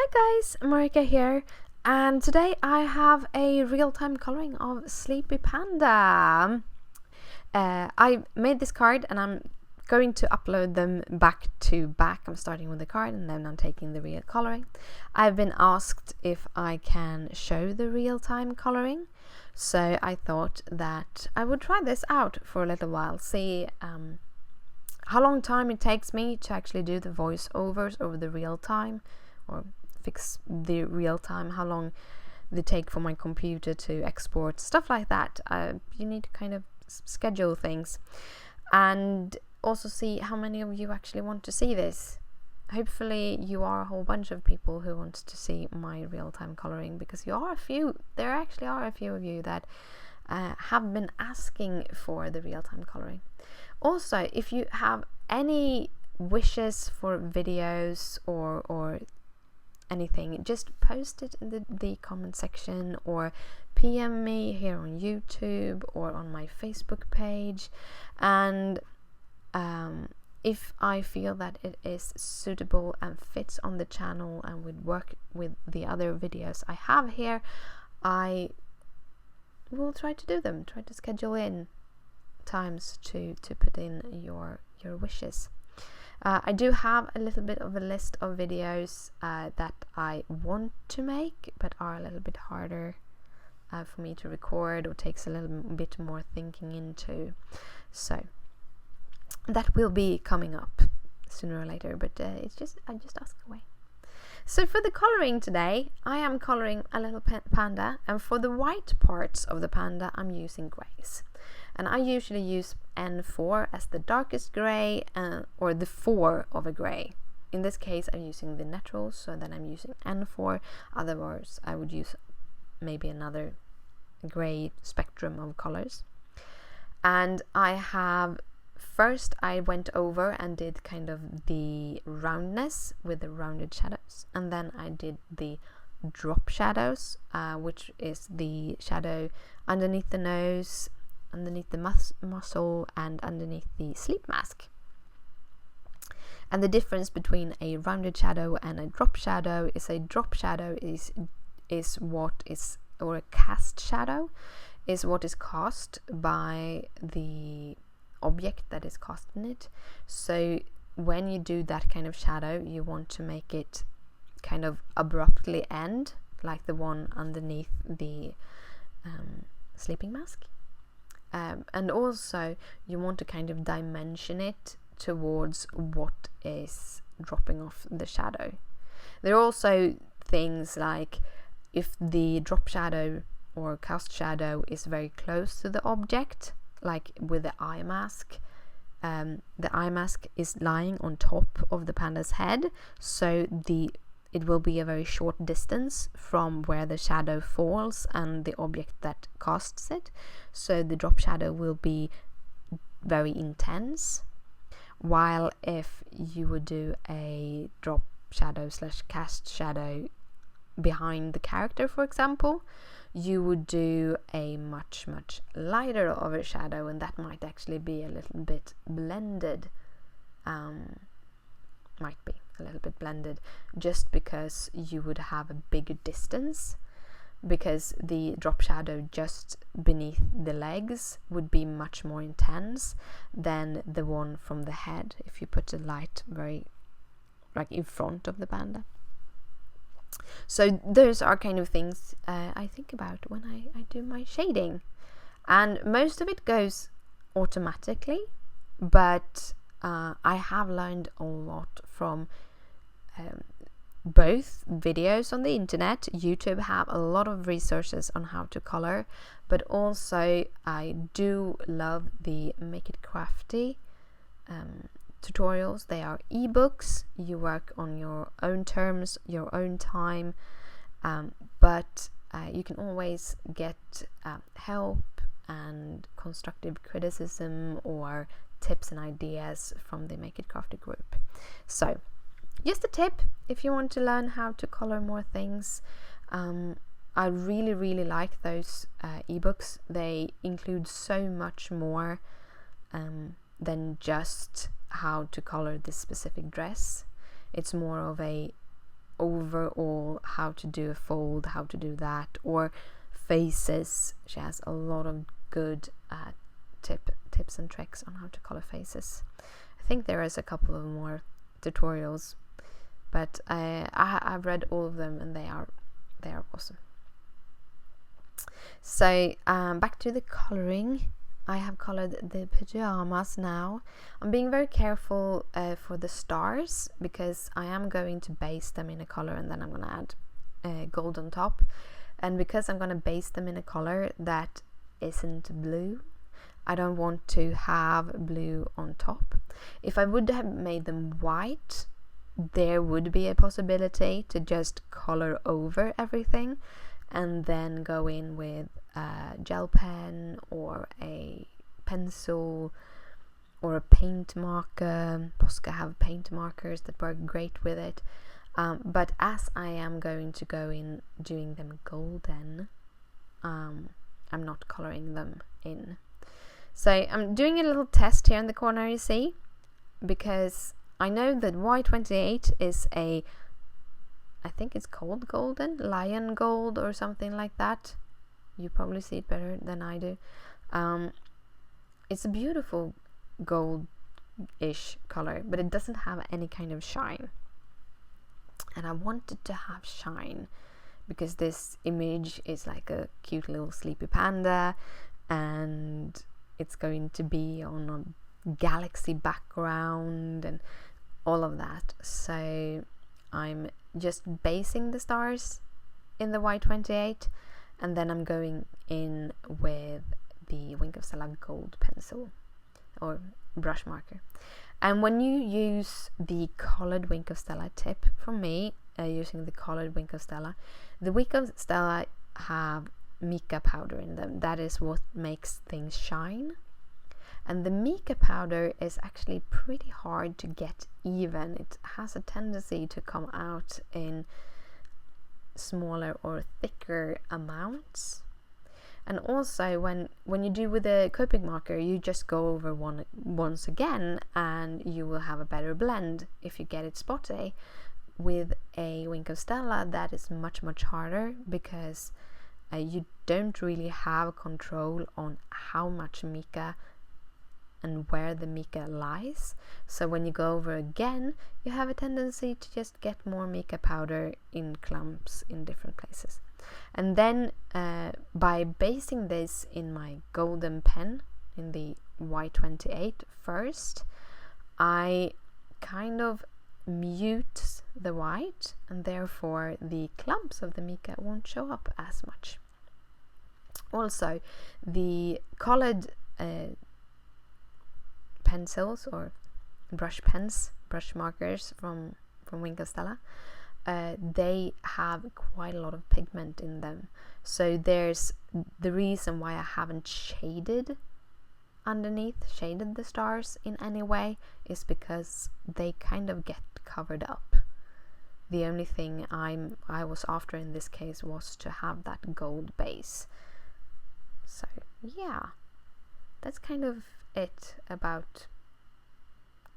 Hi guys, Marika here, and today I have a real-time coloring of Sleepy Panda. I made this card and I'm going to upload them back to back. I'm starting with the card and then I'm taking the real coloring. I've been asked if I can show the real-time coloring, so I thought that I would try this out for a little while, see how long time it takes me to actually do the voiceovers over the real time, or fix the real time, how long they take for my computer to export, stuff like that. You need to kind of schedule things and also see how many of you actually want to see this. Hopefully you are a whole bunch of people who want to see my real-time coloring, because there actually are a few of you that have been asking for the real-time coloring. Also, if you have any wishes for videos or anything, just post it in the comment section, or PM me here on YouTube or on my Facebook page. And if I feel that it is suitable and fits on the channel and would work with the other videos I have here, I will try to do them, try to schedule in times to put in your wishes. I do have a little bit of a list of videos that I want to make, but are a little bit harder for me to record, or takes a little bit more thinking into. So that will be coming up sooner or later, but I just ask away. So for the coloring today, I am coloring a little panda, and for the white parts of the panda I'm using grays. And I usually use N4 as the darkest grey, or the 4 of a grey. In this case I'm using the naturals, so then I'm using N4. Otherwise I would use maybe another grey spectrum of colors. And first I went over and did kind of the roundness with the rounded shadows, and then I did the drop shadows, which is the shadow underneath the nose, underneath the muscle, and underneath the sleep mask. And the difference between a rounded shadow and a drop shadow is a drop shadow or a cast shadow is what is cast by the object that is cast in it. So when you do that kind of shadow, you want to make it kind of abruptly end, like the one underneath the sleeping mask. And also you want to kind of dimension it towards what is dropping off the shadow. There are also things like, if the drop shadow or cast shadow is very close to the object, like with the eye mask, the eye mask is lying on top of the panda's head, so it will be a very short distance from where the shadow falls and the object that casts it. So the drop shadow will be very intense. While if you would do a drop shadow / cast shadow behind the character, for example, you would do a much lighter of a shadow, and that might actually be a little bit blended. Just because you would have a bigger distance, because the drop shadow just beneath the legs would be much more intense than the one from the head if you put the light very in front of the panda. So those are kind of things I think about when I do my shading, and most of it goes automatically, but I have learned a lot from both videos on the internet. YouTube have a lot of resources on how to color, but also I do love the Make It Crafty tutorials. They are ebooks. You work on your own terms, your own time, but you can always get help and constructive criticism or tips and ideas from the Make It Crafty group. So just a tip, if you want to learn how to color more things, I really like those ebooks. They include so much more than just how to color this specific dress. It's more of a overall how to do a fold, how to do that, or faces. She has a lot of good tips and tricks on how to color faces. I think there is a couple of more tutorials, but I've read all of them and they are awesome. So back to the coloring. I have colored the pajamas now. I'm being very careful for the stars because I am going to base them in a color and then I'm going to add gold on top. And because I'm going to base them in a color that isn't blue, I don't want to have blue on top. If I would have made them white, there would be a possibility to just color over everything and then go in with a gel pen or a pencil or a paint marker. Posca have paint markers that work great with it. But as I am going to go in doing them golden, I'm not coloring them in. So I'm doing a little test here in the corner, you see, because I know that Y28 is I think it's called golden, lion gold or something like that. You probably see it better than I do. It's a beautiful gold-ish color, but it doesn't have any kind of shine. And I wanted to have shine because this image is like a cute little sleepy panda and it's going to be on a galaxy background and all of that. So I'm just basing the stars in the Y28 and then I'm going in with the Wink of Stella gold pencil or brush marker. And when you use the colored Wink of Stella tip from me, using the colored Wink of Stella, the Wink of Stella have mica powder in them. That is what makes things shine. And the mica powder is actually pretty hard to get even. It has a tendency to come out in smaller or thicker amounts. And also when you do with a Copic marker, you just go over once again and you will have a better blend if you get it spotty. With a Wink of Stella, that is much harder because you don't really have control on how much mica and where the mica lies. So when you go over again, you have a tendency to just get more mica powder in clumps in different places. And then by basing this in my golden pen in the Y28 first, I kind of mute the white and therefore the clumps of the mica won't show up as much. Also, the colored pencils or brush markers from Wink of Stella, they have quite a lot of pigment in them. So there's the reason why I haven't shaded the stars in any way is because they kind of get covered up. The only thing I was after in this case was to have that gold base. So yeah, that's kind of it about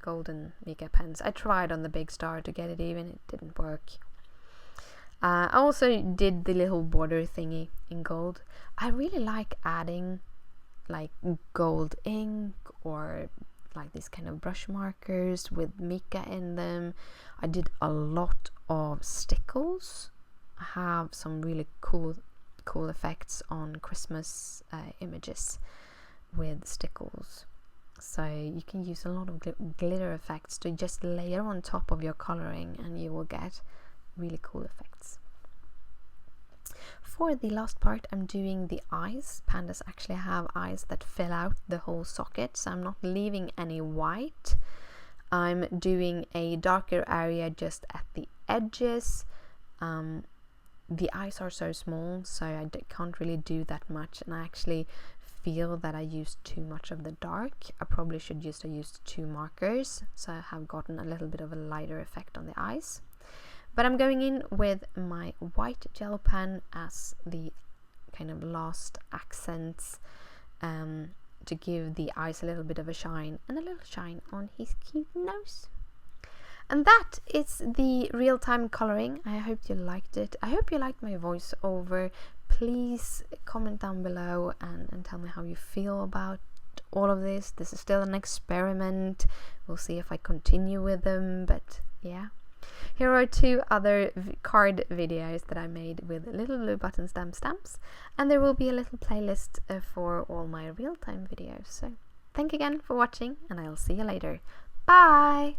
golden mica pens. I tried on the big star to get it even, it didn't work. I also did the little border thingy in gold. I really like adding like gold ink or like these kind of brush markers with mica in them. I did a lot of stickles. I have some really cool effects on Christmas images with stickles. So you can use a lot of glitter effects to just layer on top of your coloring and you will get really cool effects. For the last part, I'm doing the eyes. Pandas actually have eyes that fill out the whole socket, so I'm not leaving any white. I'm doing a darker area just at the edges. The eyes are so small, so I can't really do that much, and I actually feel that I used too much of the dark. I probably should just have used 2 markers, so I have gotten a little bit of a lighter effect on the eyes. But I'm going in with my white gel pen as the kind of last accents to give the eyes a little bit of a shine and a little shine on his cute nose. And that is the real-time coloring. I hope you liked it. I hope you liked my voiceover. Please comment down below and tell me how you feel about all of this. This is still an experiment. We'll see if I continue with them, but yeah. Here are 2 other card videos that I made with little blue button stamps, and there will be a little playlist for all my real-time videos. So thank you again for watching, and I'll see you later. Bye!